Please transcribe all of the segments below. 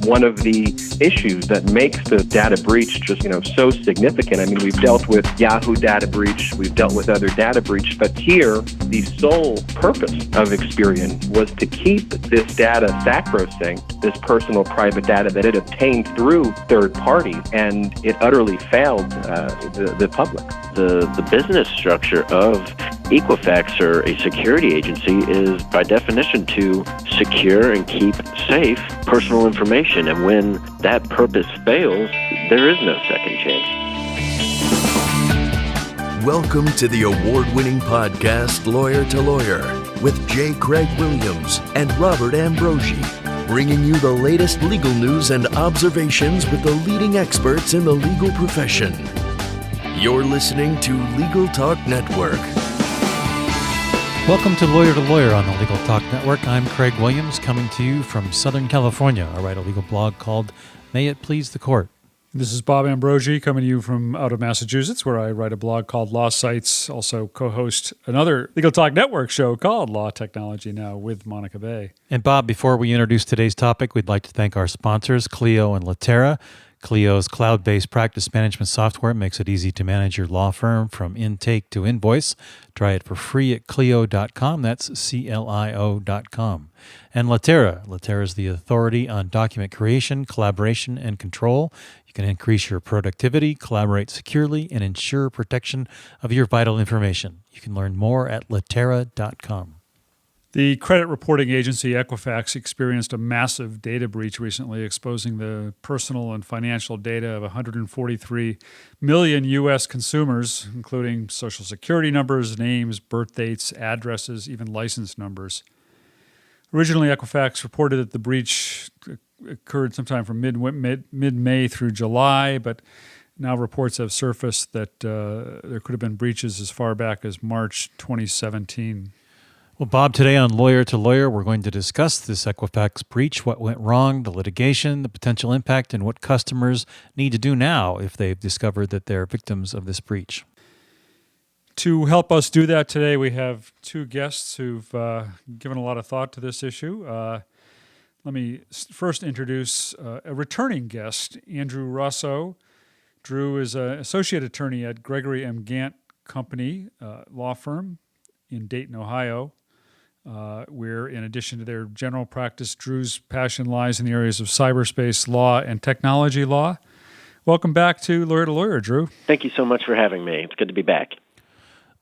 one of the issues that makes the data breach just, so significant. I mean, we've dealt with Yahoo data breach, we've dealt with other data breach, but here the sole purpose of Experian was to keep this data sacrosanct, this personal private data that it obtained through third parties, and it utterly failed the public. The business structure of Equifax, or a security agency, is by definition to secure and keep safe personal information. And when that purpose fails, there is no second chance. Welcome to the award-winning podcast, Lawyer to Lawyer, with J. Craig Williams and Robert Ambrogi, bringing you the latest legal news and observations with the leading experts in the legal profession. You're listening to Legal Talk Network. Welcome to Lawyer on the Legal Talk Network. I'm Craig Williams, coming to you from Southern California. I write a legal blog called May It Please the Court. This is Bob Ambrogi, coming to you from out of Massachusetts, where I write a blog called Law Sites, also co-host another Legal Talk Network show called Law Technology Now with Monica Bay. And Bob, before we introduce today's topic, we'd like to thank our sponsors, Clio and Latera. Clio's cloud-based practice management software makes it easy to manage your law firm from intake to invoice. Try it for free at Clio.com. That's CLIO.com. And Latera. Latera is the authority on document creation, collaboration, and control. You can increase your productivity, collaborate securely, and ensure protection of your vital information. You can learn more at Latera.com. The credit reporting agency Equifax experienced a massive data breach recently, exposing the personal and financial data of 143 million U.S. consumers, including social security numbers, names, birth dates, addresses, even license numbers. Originally, Equifax reported that the breach occurred sometime from mid-May through July, but now reports have surfaced that there could have been breaches as far back as March 2017. Well, Bob, today on Lawyer to Lawyer, we're going to discuss this Equifax breach, what went wrong, the litigation, the potential impact, and what customers need to do now if they've discovered that they're victims of this breach. To help us do that today, we have two guests who've given a lot of thought to this issue. Let me first introduce a returning guest, Andrew Rossow. Drew is an associate attorney at Gregory M. Gantt Co. Law firm in Dayton, Ohio. Where, in addition to their general practice, Drew's passion lies in the areas of cyberspace law and technology law. Welcome back to Lawyer, Drew. Thank you so much for having me. It's good to be back.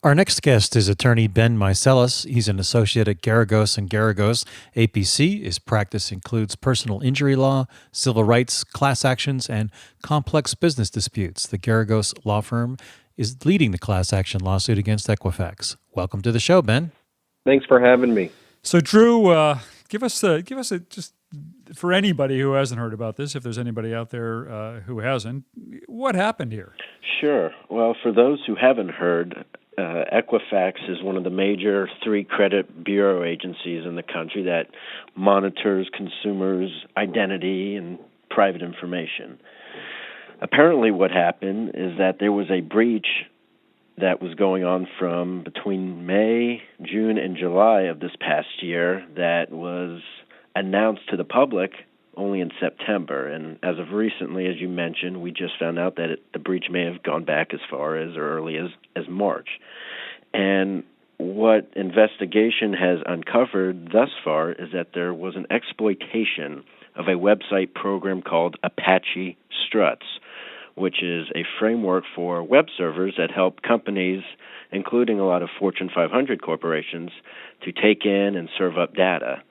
Our next guest is attorney Ben Meiselas. He's an associate at Geragos and Geragos, APC. His practice includes personal injury law, civil rights, class actions, and complex business disputes. The Geragos law firm is leading the class action lawsuit against Equifax. Welcome to the show, Ben. Thanks for having me. So, Drew, give us just for anybody who hasn't heard about this, if there's anybody out there who hasn't, what happened here? Sure. Well, for those who haven't heard, Equifax is one of the major 3 credit bureau agencies in the country that monitors consumers' identity and private information. Apparently what happened is that there was a breach that was going on from between May, June, and July of this past year that was announced to the public only in September. And as of recently, as you mentioned, we just found out that the breach may have gone back as far as or early as March. And what investigation has uncovered thus far is that there was an exploitation of a website program called Apache Struts, which is a framework for web servers that help companies, including a lot of Fortune 500 corporations, to take in and serve up data.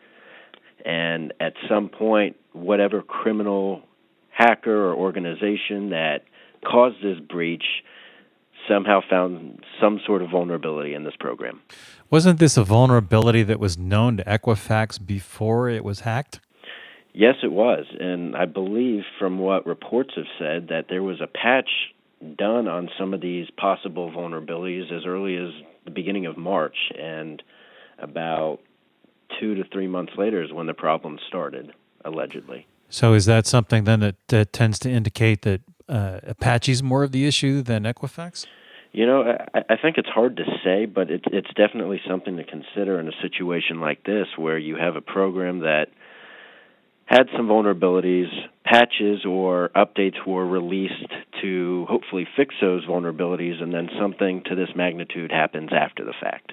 And at some point, whatever criminal hacker or organization that caused this breach somehow found some sort of vulnerability in this program. Wasn't this a vulnerability that was known to Equifax before it was hacked? Yes, it was, and I believe from what reports have said that there was a patch done on some of these possible vulnerabilities as early as the beginning of March, and about 2 to 3 months later is when the problem started, allegedly. So is that something then that tends to indicate that Apache's more of the issue than Equifax? You know, I think it's hard to say, but it's definitely something to consider in a situation like this where you have a program that had some vulnerabilities. Patches or updates were released to hopefully fix those vulnerabilities, and then something to this magnitude happens after the fact.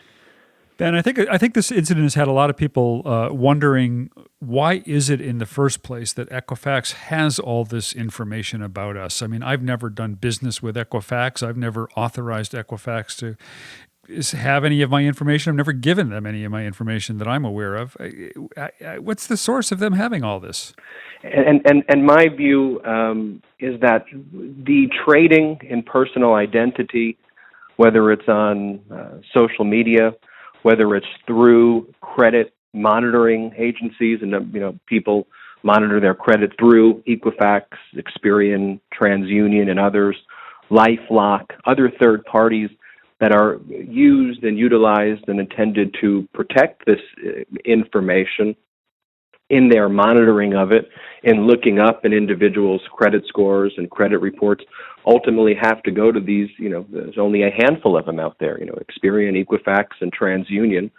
Ben, I think this incident has had a lot of people wondering, why is it in the first place that Equifax has all this information about us? I mean, I've never done business with Equifax. I've never authorized Equifax to have any of my information. I've never given them any of my information that I'm aware of. What's the source of them having all this? And my view is that the trading in personal identity, whether it's on social media, whether it's through credit monitoring agencies, and people monitor their credit through Equifax, Experian, TransUnion, and others, LifeLock, other third parties that are used and utilized and intended to protect this information in their monitoring of it, in looking up an individual's credit scores and credit reports, ultimately have to go to these, there's only a handful of them out there, Experian, Equifax, and TransUnion,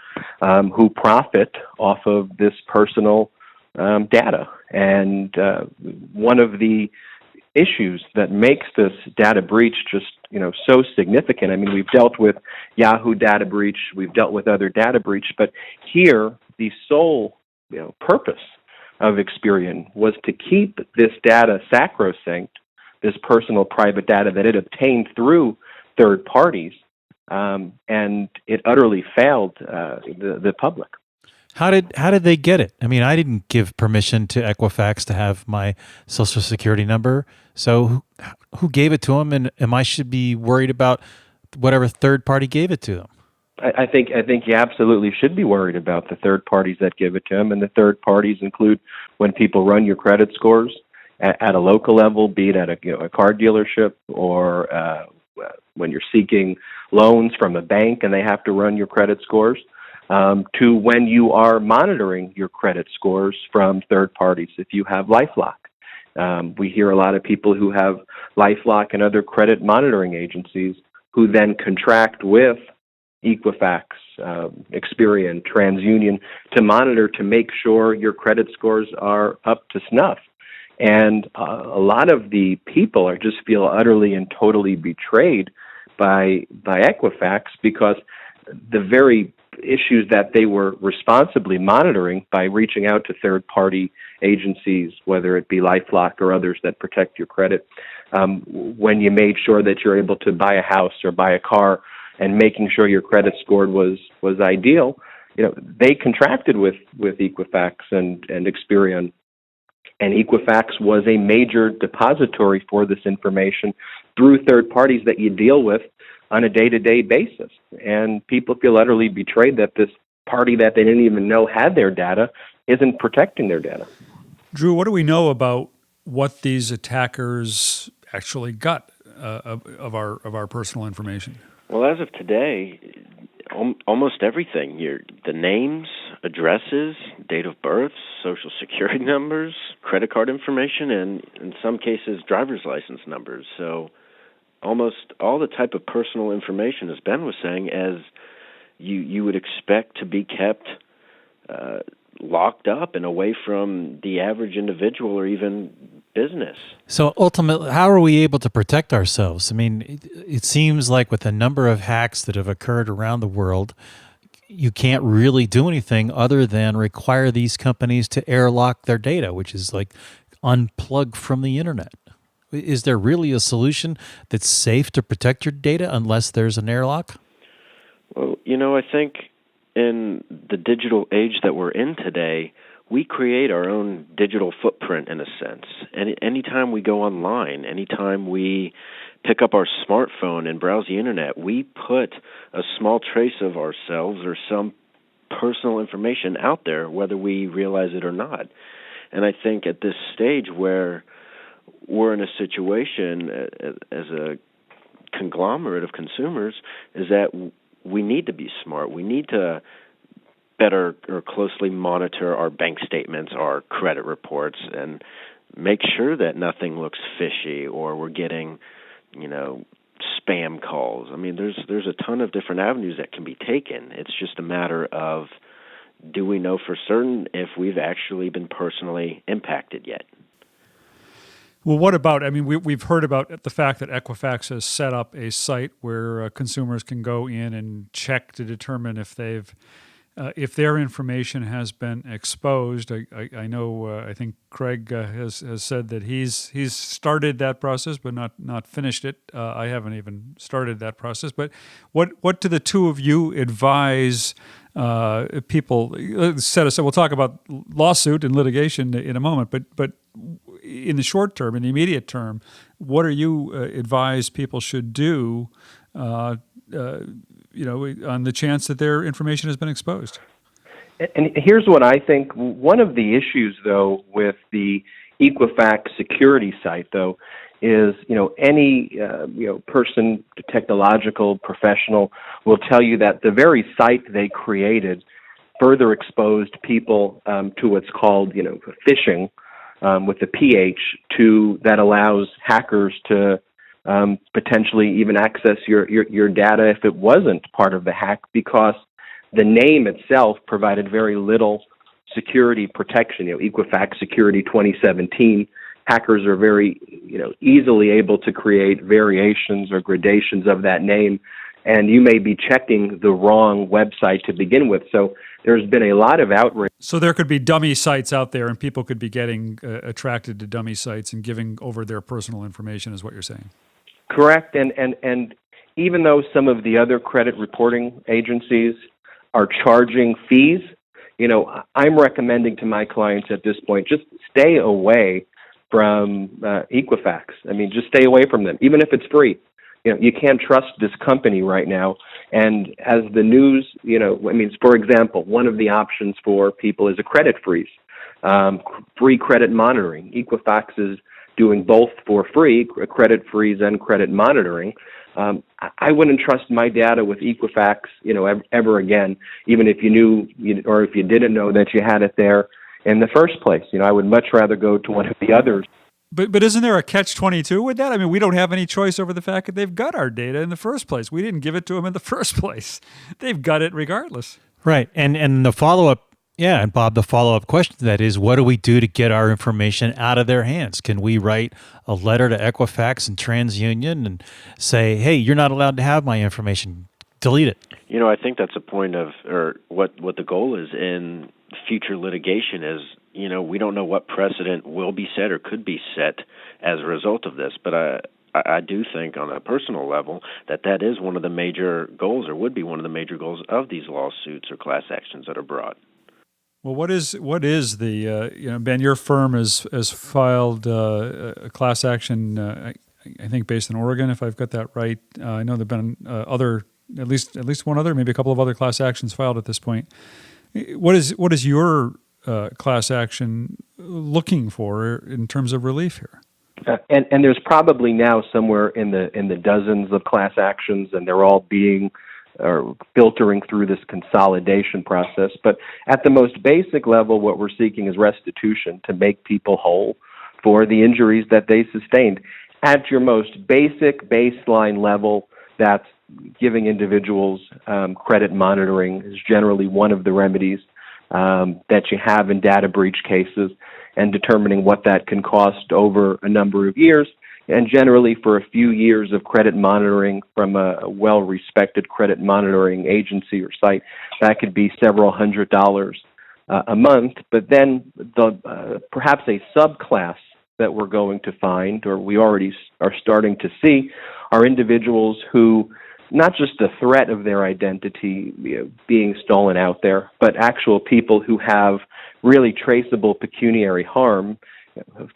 who profit off of this personal data. And one of the issues that makes this data breach just, so significant. I mean, we've dealt with Yahoo data breach, we've dealt with other data breach, but here the sole, purpose of Experian was to keep this data sacrosanct, this personal private data that it obtained through third parties, and it utterly failed the public. How did they get it? I mean, I didn't give permission to Equifax to have my Social Security number. So who gave it to them? And I should be worried about whatever third party gave it to them? I think you absolutely should be worried about the third parties that give it to them. And the third parties include when people run your credit scores at a local level, be it at a car dealership, or when you're seeking loans from a bank and they have to run your credit scores, to when you are monitoring your credit scores from third parties. If you have LifeLock, we hear a lot of people who have LifeLock and other credit monitoring agencies who then contract with Equifax, Experian, TransUnion to monitor, to make sure your credit scores are up to snuff. And a lot of the people just feel utterly and totally betrayed by Equifax, because the very issues that they were responsibly monitoring by reaching out to third-party agencies, whether it be LifeLock or others that protect your credit, when you made sure that you're able to buy a house or buy a car, and making sure your credit score was ideal, they contracted with Equifax and Experian. And Equifax was a major depository for this information through third parties that you deal with on a day-to-day basis. And people feel utterly betrayed that this party that they didn't even know had their data isn't protecting their data. Drew, what do we know about what these attackers actually got of our personal information? Well, as of today, almost everything. The names, addresses, date of birth, social security numbers, credit card information, and in some cases, driver's license numbers. So almost all the type of personal information, as Ben was saying, as you would expect to be kept locked up and away from the average individual or even business. So ultimately, how are we able to protect ourselves? I mean, it seems like with the number of hacks that have occurred around the world, you can't really do anything other than require these companies to airlock their data, which is like unplug from the internet. Is there really a solution that's safe to protect your data unless there's an airlock? Well, I think in the digital age that we're in today, we create our own digital footprint in a sense. And anytime we go online, anytime we pick up our smartphone and browse the internet, we put a small trace of ourselves or some personal information out there, whether we realize it or not. And I think at this stage where we're in a situation as a conglomerate of consumers is that we need to be smart. We need to better or closely monitor our bank statements, our credit reports, and make sure that nothing looks fishy or we're getting, spam calls. I mean, there's a ton of different avenues that can be taken. It's just a matter of do we know for certain if we've actually been personally impacted yet? Well, what about, we've heard about the fact that Equifax has set up a site where consumers can go in and check to determine if if their information has been exposed. I know, I think Craig has said that he's started that process, but not finished it. I haven't even started that process. But what do the two of you advise people? Set aside, we'll talk about lawsuit and litigation in a moment, but in the short term, in the immediate term, what do you advise people should do on the chance that their information has been exposed? And here's what I think. One of the issues, though, with the Equifax security site, though, is, any, person, technological professional will tell you that the very site they created further exposed people to what's called, phishing with the PH that allows hackers to potentially even access your data if it wasn't part of the hack, because the name itself provided very little security protection. Equifax Security 2017, hackers are very easily able to create variations or gradations of that name, and you may be checking the wrong website to begin with. So there's been a lot of outrage. So there could be dummy sites out there, and people could be getting attracted to dummy sites and giving over their personal information, is what you're saying. Correct, and even though some of the other credit reporting agencies are charging fees, I'm recommending to my clients at this point, just stay away from Equifax. Just stay away from them, even if it's free. You can't trust this company right now. And as the news, for example, one of the options for people is a credit freeze, free credit monitoring. Equifax is doing both for free, credit freeze and credit monitoring. I wouldn't trust my data with Equifax, ever again, even if you knew or if you didn't know that you had it there in the first place. I would much rather go to one of the others. But isn't there a catch-22 with that? We don't have any choice over the fact that they've got our data in the first place. We didn't give it to them in the first place. They've got it regardless. Right. And the follow-up, and Bob, the follow-up question to that is, what do we do to get our information out of their hands? Can we write a letter to Equifax and TransUnion and say, hey, you're not allowed to have my information, delete it? I think that's a point of, or what the goal is in future litigation is, we don't know what precedent will be set or could be set as a result of this, but I do think on a personal level that is one of the major goals, or would be one of the major goals of these lawsuits or class actions that are brought. Well, what is the Ben? Your firm has filed a class action, I think based in Oregon, if I've got that right. I know there've been at least one other, maybe a couple of other class actions filed at this point. What is your class action looking for in terms of relief here? And there's probably now somewhere in the dozens of class actions, and they're all being filtering through this consolidation process. But at the most basic level, what we're seeking is restitution to make people whole for the injuries that they sustained. At your most basic baseline level, that's giving individuals credit monitoring is generally one of the remedies that you have in data breach cases, and determining what that can cost over a number of years. And generally for a few years of credit monitoring from a well-respected credit monitoring agency or site, that could be several $100s a month. But then perhaps a subclass that we're going to find, or we already are starting to see, are individuals who, not just the threat of their identity being stolen out there, but actual people who have really traceable pecuniary harm,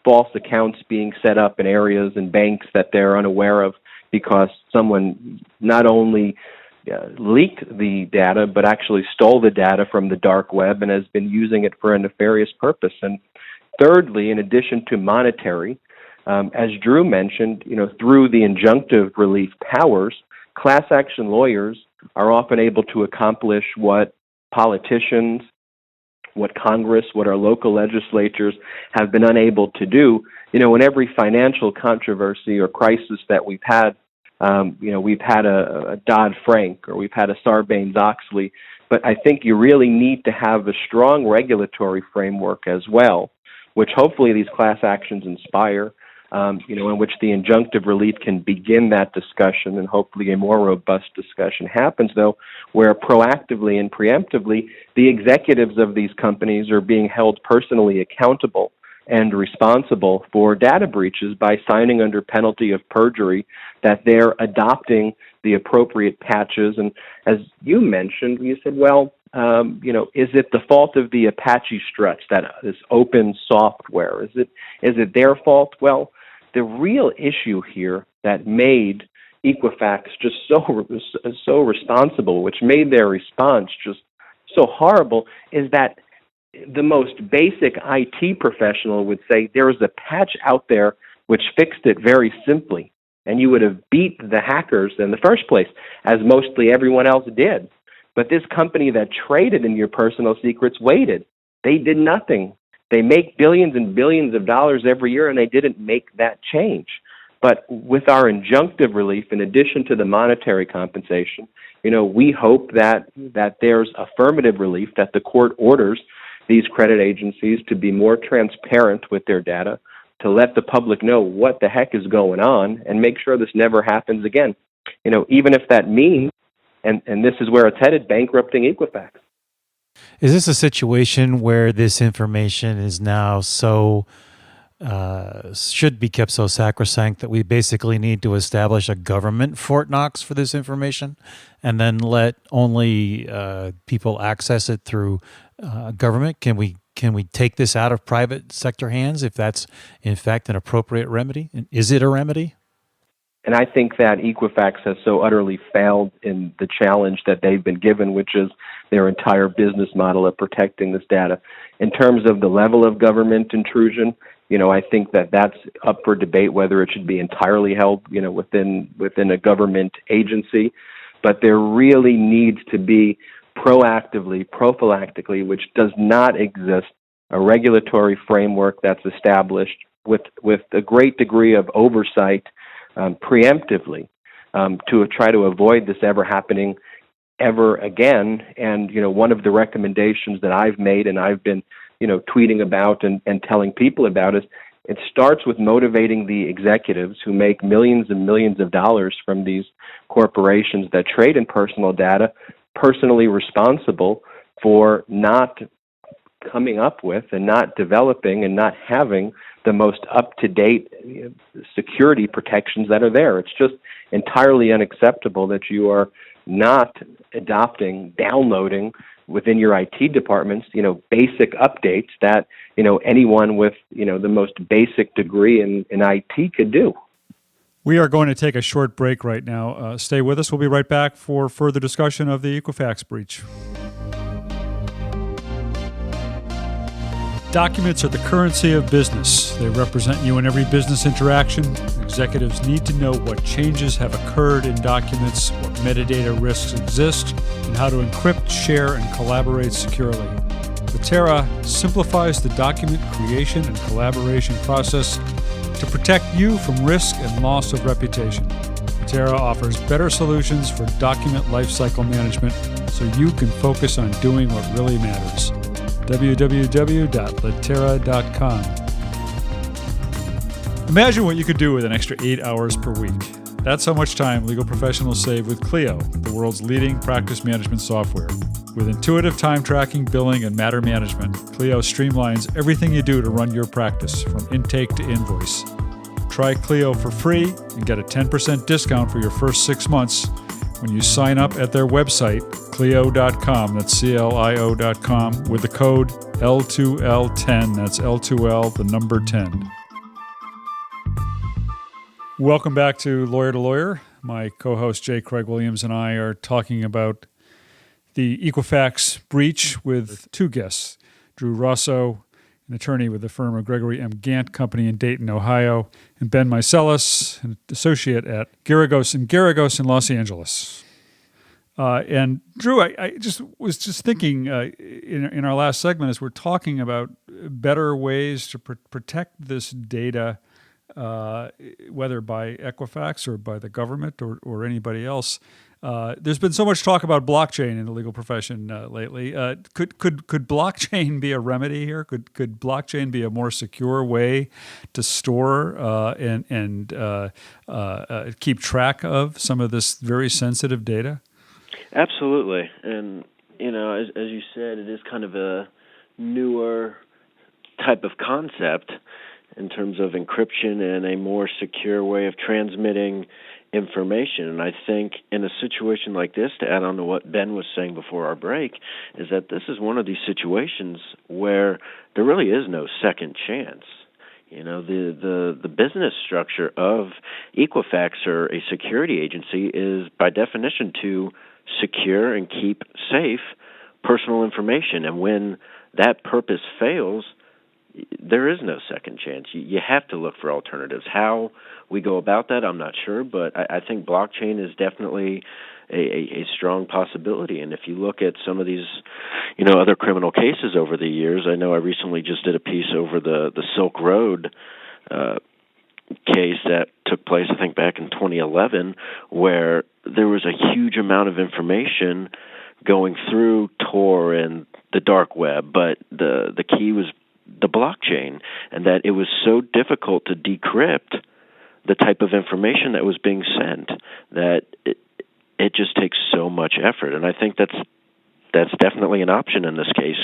false accounts being set up in areas and banks that they're unaware of because someone not only leaked the data, but actually stole the data from the dark web and has been using it for a nefarious purpose. And thirdly, in addition to monetary, as Drew mentioned, through the injunctive relief powers, class action lawyers are often able to accomplish what politicians, what Congress, what our local legislatures have been unable to do. In every financial controversy or crisis that we've had a Dodd-Frank or we've had a Sarbanes-Oxley, But I think you really need to have a strong regulatory framework as well, which hopefully these class actions inspire, in which the injunctive relief can begin that discussion, and hopefully a more robust discussion happens, though, where proactively and preemptively the executives of these companies are being held personally accountable and responsible for data breaches by signing under penalty of perjury that they're adopting the appropriate patches. And as you mentioned, you said, well, is it the fault of the Apache struts, that is open software? Is it their fault? Well, the real issue here that made Equifax just so responsible, which made their response just so horrible, is that the most basic IT professional would say there was a patch out there which fixed it very simply, and you would have beat the hackers in the first place, as mostly everyone else did. But this company that traded in your personal secrets waited. They did nothing. They make billions and billions of dollars every year, and they didn't make that change. But with our injunctive relief, in addition to the monetary compensation, we hope that there's affirmative relief, that the court orders these credit agencies to be more transparent with their data, to let the public know what the heck is going on, and make sure this never happens again. Even if that means, and this is where it's headed, bankrupting Equifax. Is this a situation where this information is now should be kept so sacrosanct that we basically need to establish a government Fort Knox for this information, and then let only people access it through government? Can we take this out of private sector hands if that's in fact an appropriate remedy? And is it a remedy? And I think that Equifax has so utterly failed in the challenge that they've been given, which is their entire business model of protecting this data. In terms of the level of government intrusion, I think that that's up for debate whether it should be entirely held, within a government agency. But there really needs to be prophylactically, which does not exist, a regulatory framework that's established with a great degree of oversight preemptively to try to avoid this ever happening ever again. And, one of the recommendations that I've made and I've been, tweeting about and telling people about is it starts with motivating the executives who make millions and millions of dollars from these corporations that trade in personal data, personally responsible for not coming up with and not developing and not having the most up-to-date security protections that are there. It's just entirely unacceptable that you are not downloading within your IT departments, basic updates that, anyone with, the most basic degree in IT could do. We are going to take a short break right now. Stay with us. We'll be right back for further discussion of the Equifax breach. Documents are the currency of business. They represent you in every business interaction. Executives need to know what changes have occurred in documents, what metadata risks exist, and how to encrypt, share, and collaborate securely. Litera simplifies the document creation and collaboration process to protect you from risk and loss of reputation. Litera offers better solutions for document lifecycle management so you can focus on doing what really matters. www.litera.com. Imagine what you could do with an extra 8 hours per week. That's how much time legal professionals save with Clio, the world's leading practice management software. With intuitive time tracking, billing, and matter management, Clio streamlines everything you do to run your practice, from intake to invoice. Try Clio for free and get a 10% discount for your first 6 months when you sign up at their website, Clio.com, that's CLIO.com, with the code L2L10, that's L2L, the number 10. Welcome back to Lawyer. My co-host J. Craig Williams and I are talking about the Equifax breach with two guests, Drew Rossow, an attorney with the firm of Gregory M. Gantt Company in Dayton, Ohio, and Ben Meiselas, an associate at Geragos in Los Angeles. And Drew, I was thinking in our last segment, as we're talking about better ways to protect this data, whether by Equifax or by the government or anybody else, There's been so much talk about blockchain in the legal profession lately. Could blockchain be a remedy here? Could blockchain be a more secure way to store and keep track of some of this very sensitive data? Absolutely. And, as you said, it is kind of a newer type of concept in terms of encryption and a more secure way of transmitting information. And I think in a situation like this, to add on to what Ben was saying before our break, is that this is one of these situations where there really is no second chance. The business structure of Equifax, or a security agency, is by definition to secure and keep safe personal information. And when that purpose fails, there is no second chance. You have to look for alternatives. How we go about that, I'm not sure, but I think blockchain is definitely a strong possibility. And if you look at some of these, other criminal cases over the years, I know I recently just did a piece over the Silk Road case that took place, I think, back in 2011, where there was a huge amount of information going through Tor and the dark web, but the key was the blockchain, and that it was so difficult to decrypt the type of information that was being sent that it just takes so much effort. And I think that's definitely an option in this case.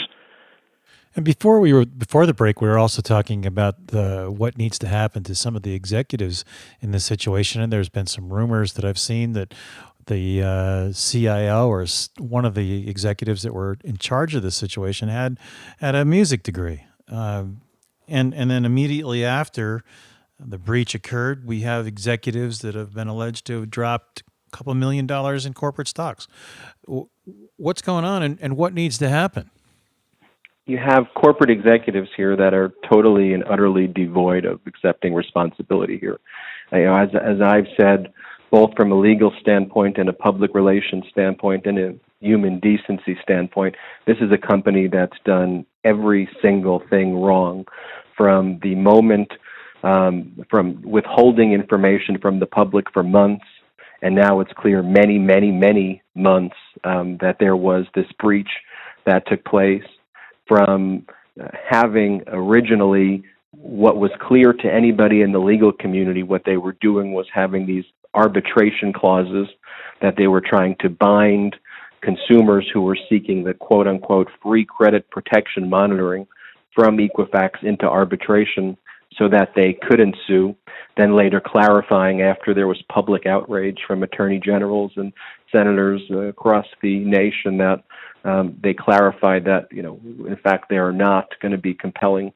And before the break, we were also talking about what needs to happen to some of the executives in this situation. And there's been some rumors that I've seen that the CIO, or one of the executives that were in charge of this situation, had a music degree. And then immediately after the breach occurred, we have executives that have been alleged to have dropped a couple $1 million in corporate stocks. What's going on, and what needs to happen? You have corporate executives here that are totally and utterly devoid of accepting responsibility here. As I've said, both from a legal standpoint and a public relations standpoint and a human decency standpoint, this is a company that's done every single thing wrong, from the moment from withholding information from the public for months, and now it's clear many, many, many months that there was this breach that took place, from having originally what was clear to anybody in the legal community. What they were doing was having these arbitration clauses that they were trying to bind consumers who were seeking the quote-unquote free credit protection monitoring from Equifax into arbitration so that they couldn't sue, then later clarifying after there was public outrage from attorney generals and senators across the nation that they clarified that, in fact, they are not going to be compelling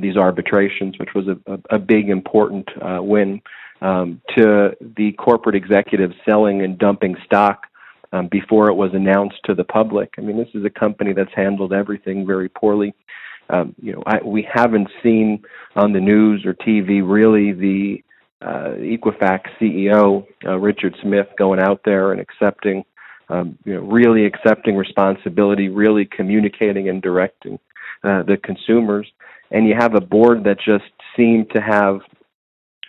these arbitrations, which was a big, important win to the corporate executives selling and dumping stock before it was announced to the public. I mean, this is a company that's handled everything very poorly. We haven't seen on the news or TV really the Equifax CEO, Richard Smith, going out there and accepting, really accepting responsibility, really communicating and directing the consumers. And you have a board that just seemed to have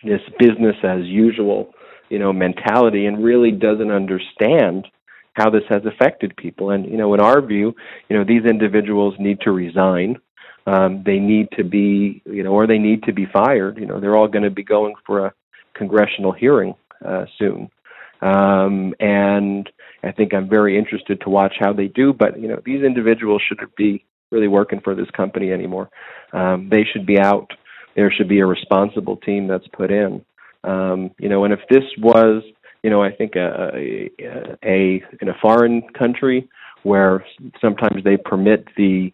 this business as usual, mentality, and really doesn't understand how this has affected people. And, in our view, these individuals need to resign. They need to be, or they need to be fired. They're all going to be going for a congressional hearing soon. And I think I'm very interested to watch how they do. But, these individuals shouldn't be really working for this company anymore. They should be out. There should be a responsible team that's put in. And if this was, I think in a foreign country where sometimes they permit the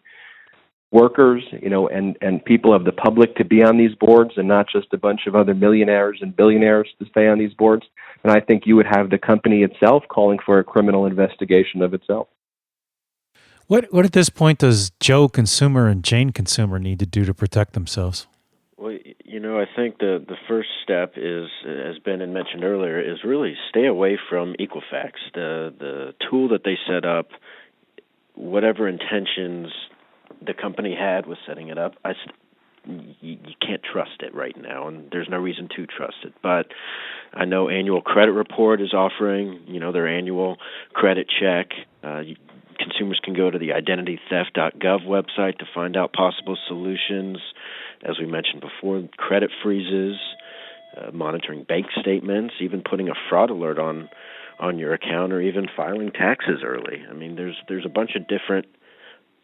workers, and people of the public to be on these boards and not just a bunch of other millionaires and billionaires to stay on these boards, and I think you would have the company itself calling for a criminal investigation of itself. What at this point does Joe Consumer and Jane Consumer need to do to protect themselves? Well, I think the first step is, as Ben had mentioned earlier, is really stay away from Equifax. The tool that they set up, whatever intentions the company had with setting it up, you can't trust it right now, and there's no reason to trust it. But I know Annual Credit Report is offering, their annual credit check. Consumers can go to the identitytheft.gov website to find out possible solutions. As we mentioned before, credit freezes, monitoring bank statements, even putting a fraud alert on your account, or even filing taxes early. I mean, there's a bunch of different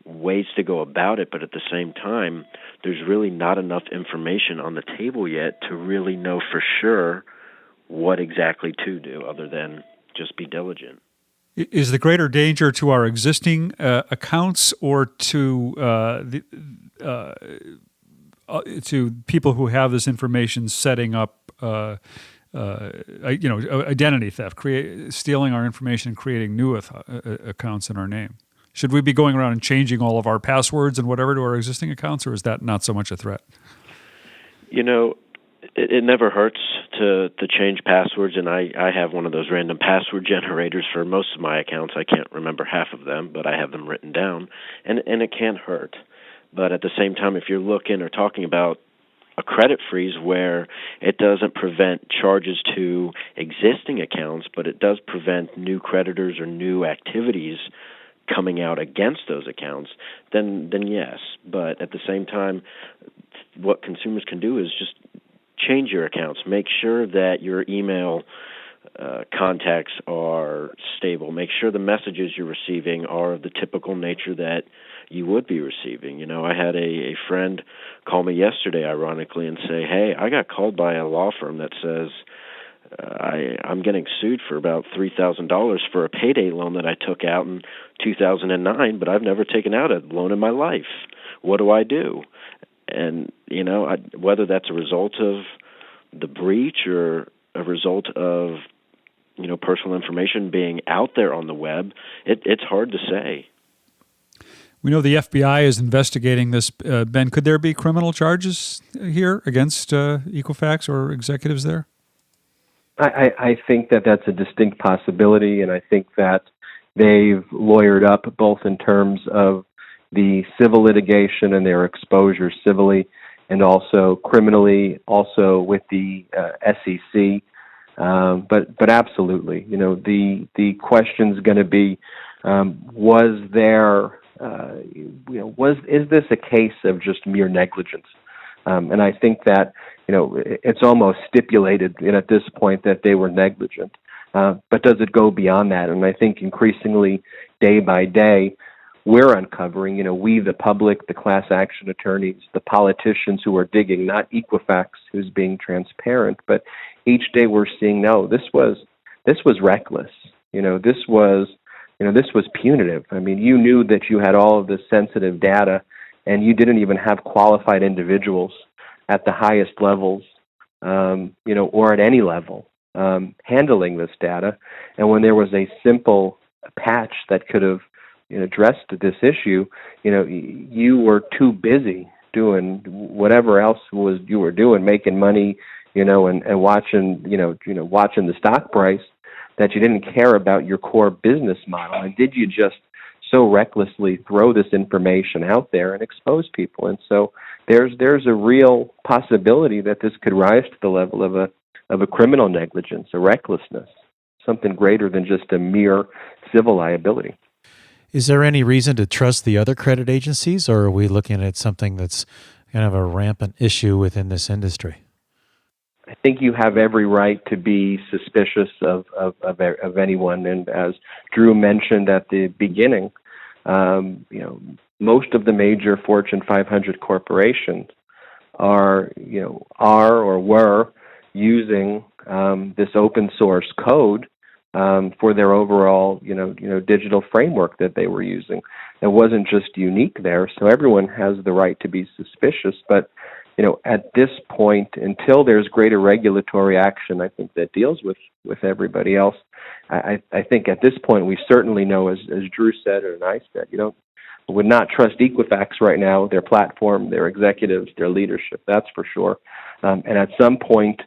ways to go about it, but at the same time, there's really not enough information on the table yet to really know for sure what exactly to do, other than just be diligent. Is the greater danger to our existing accounts, or to people who have this information setting up, identity theft, stealing our information and creating new accounts in our name? Should we be going around and changing all of our passwords and whatever to our existing accounts, or is that not so much a threat? It never hurts to change passwords, and I have one of those random password generators for most of my accounts. I can't remember half of them, but I have them written down, and it can hurt. But at the same time, if you're looking or talking about a credit freeze where it doesn't prevent charges to existing accounts, but it does prevent new creditors or new activities coming out against those accounts, then yes. But at the same time, what consumers can do is just change your accounts. Make sure that your email contacts are stable. Make sure the messages you're receiving are of the typical nature that you would be receiving. I had a friend call me yesterday, ironically, and say, hey, I got called by a law firm that says I'm getting sued for about $3,000 for a payday loan that I took out in 2009, but I've never taken out a loan in my life. What do I do? And, whether that's a result of the breach or a result of, personal information being out there on the web, it's hard to say. We know the FBI is investigating this. Ben, could there be criminal charges here against Equifax or executives there? I think that's a distinct possibility, and I think that they've lawyered up both in terms of the civil litigation and their exposure civilly and also criminally, also with the SEC. But absolutely, the question's going to be, is this a case of just mere negligence? And I think that, it's almost stipulated at this point that they were negligent. But does it go beyond that? And I think increasingly, day by day, we're uncovering, we, the public, the class action attorneys, the politicians who are digging, not Equifax, who's being transparent, but each day we're seeing, no, this was reckless. This was punitive. I mean, you knew that you had all of this sensitive data, and you didn't even have qualified individuals at the highest levels, or at any level, handling this data. And when there was a simple patch that could have addressed this issue, you were too busy doing whatever else you were doing, making money, and watching, watching the stock price, that you didn't care about your core business model. And did you just so recklessly throw this information out there and expose people? And so there's a real possibility that this could rise to the level of a criminal negligence, a recklessness, something greater than just a mere civil liability. Is there any reason to trust the other credit agencies, or are we looking at something that's kind of a rampant issue within this industry? I think you have every right to be suspicious of anyone. And as Drew mentioned at the beginning, most of the major Fortune 500 corporations are or were using this open source code for their overall, digital framework that they were using. It wasn't just unique there, so everyone has the right to be suspicious. But, at this point, until there's greater regulatory action, I think that deals with everybody else, I think at this point we certainly know, as Drew said and I said, would not trust Equifax right now, their platform, their executives, their leadership, that's for sure. And at some point,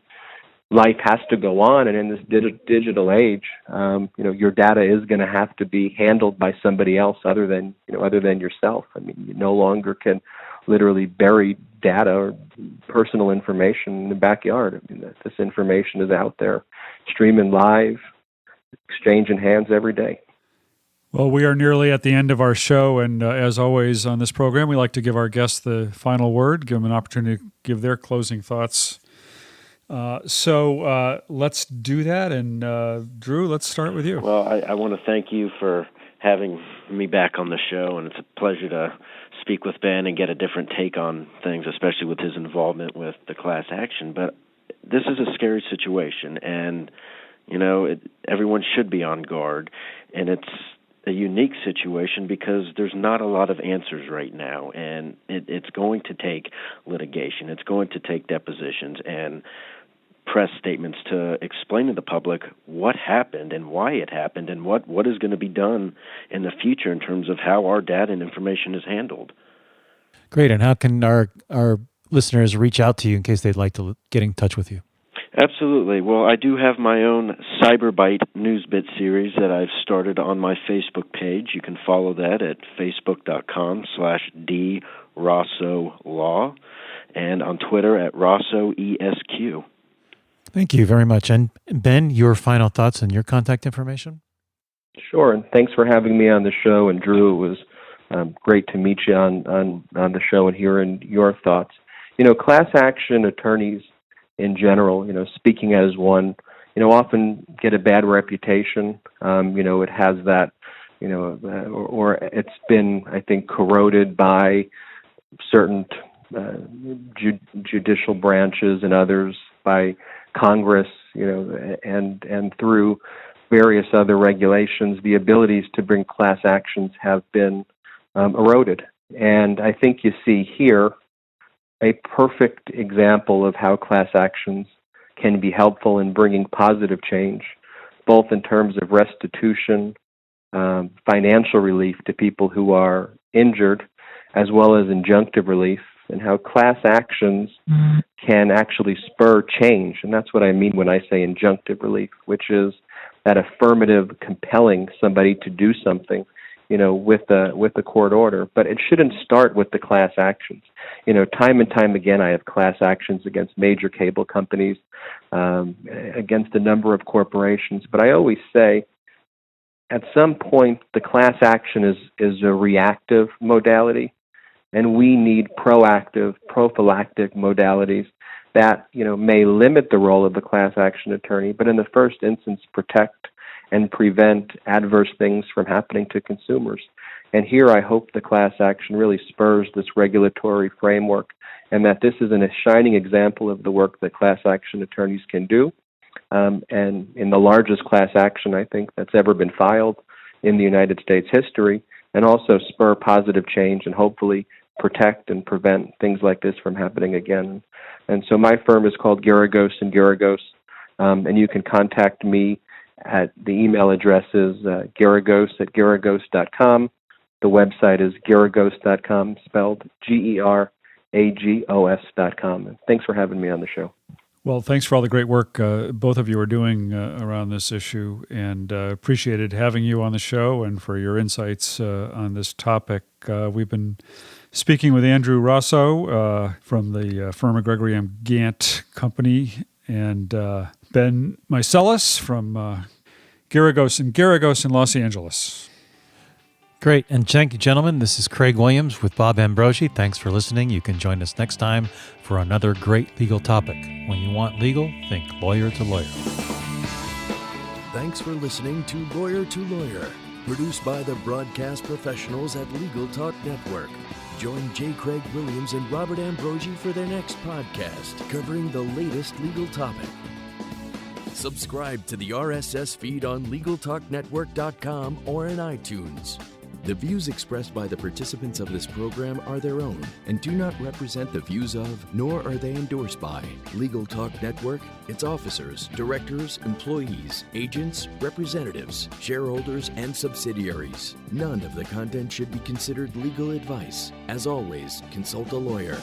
life has to go on, and in this digital age, your data is going to have to be handled by somebody else other than yourself. I mean, you no longer can literally buried data or personal information in the backyard. I mean, this information is out there, streaming live, exchanging hands every day. Well, we are nearly at the end of our show, and as always on this program, we like to give our guests the final word, give them an opportunity to give their closing thoughts. So let's do that, and Drew, let's start with you. Well, I want to thank you for having me back on the show, and it's a pleasure to speak with Ben and get a different take on things, especially with his involvement with the class action. But this is a scary situation, and everyone should be on guard, and it's a unique situation because there's not a lot of answers right now, and it's going to take litigation. It's going to take depositions and press statements to explain to the public what happened and why it happened and what is going to be done in the future in terms of how our data and information is handled. Great. And how can our listeners reach out to you in case they'd like to get in touch with you? Absolutely. Well, I do have my own CyberBite Newsbit series that I've started on my Facebook page. You can follow that at facebook.com/drossow and on Twitter at RossowESQ. Thank you very much. And Ben, your final thoughts and your contact information? Sure, and thanks for having me on the show. And Drew, it was great to meet you on the show and hearing your thoughts. Class action attorneys in general, speaking as one, often get a bad reputation. It has that, or it's been, I think, corroded by certain judicial branches and others, by Congress, and through various other regulations, the abilities to bring class actions have been eroded. And I think you see here a perfect example of how class actions can be helpful in bringing positive change, both in terms of restitution, financial relief to people who are injured, as well as injunctive relief, and how class actions can actually spur change. And that's what I mean when I say injunctive relief, which is that affirmative compelling somebody to do something, with the court order. But it shouldn't start with the class actions. Time and time again, I have class actions against major cable companies, against a number of corporations. But I always say, at some point, the class action is a reactive modality, and we need proactive, prophylactic modalities that, may limit the role of the class action attorney, but in the first instance, protect and prevent adverse things from happening to consumers. And here I hope the class action really spurs this regulatory framework, and that this is a shining example of the work that class action attorneys can do. And in the largest class action, I think, that's ever been filed in the United States history, and also spur positive change and hopefully protect and prevent things like this from happening again. And so my firm is called Geragos and Geragos, and you can contact me at the email address is geragos@geragos.com. The website is geragos.com, spelled GERAGOS.com. And thanks for having me on the show. Well, thanks for all the great work both of you are doing around this issue, and appreciated having you on the show and for your insights on this topic. We've been speaking with Andrew Rossow from the firm of Gregory M. Gantt Company, and Ben Meiselas from Geragos and Geragos in Los Angeles. Great. And thank you, gentlemen. This is Craig Williams with Bob Ambrogi. Thanks for listening. You can join us next time for another great legal topic. When you want legal, think lawyer to lawyer. Thanks for listening to Lawyer, produced by the broadcast professionals at Legal Talk Network. Join J. Craig Williams and Robert Ambrogi for their next podcast covering the latest legal topic. Subscribe to the RSS feed on LegalTalkNetwork.com or in iTunes. The views expressed by the participants of this program are their own and do not represent the views of, nor are they endorsed by, Legal Talk Network, its officers, directors, employees, agents, representatives, shareholders, and subsidiaries. None of the content should be considered legal advice. As always, consult a lawyer.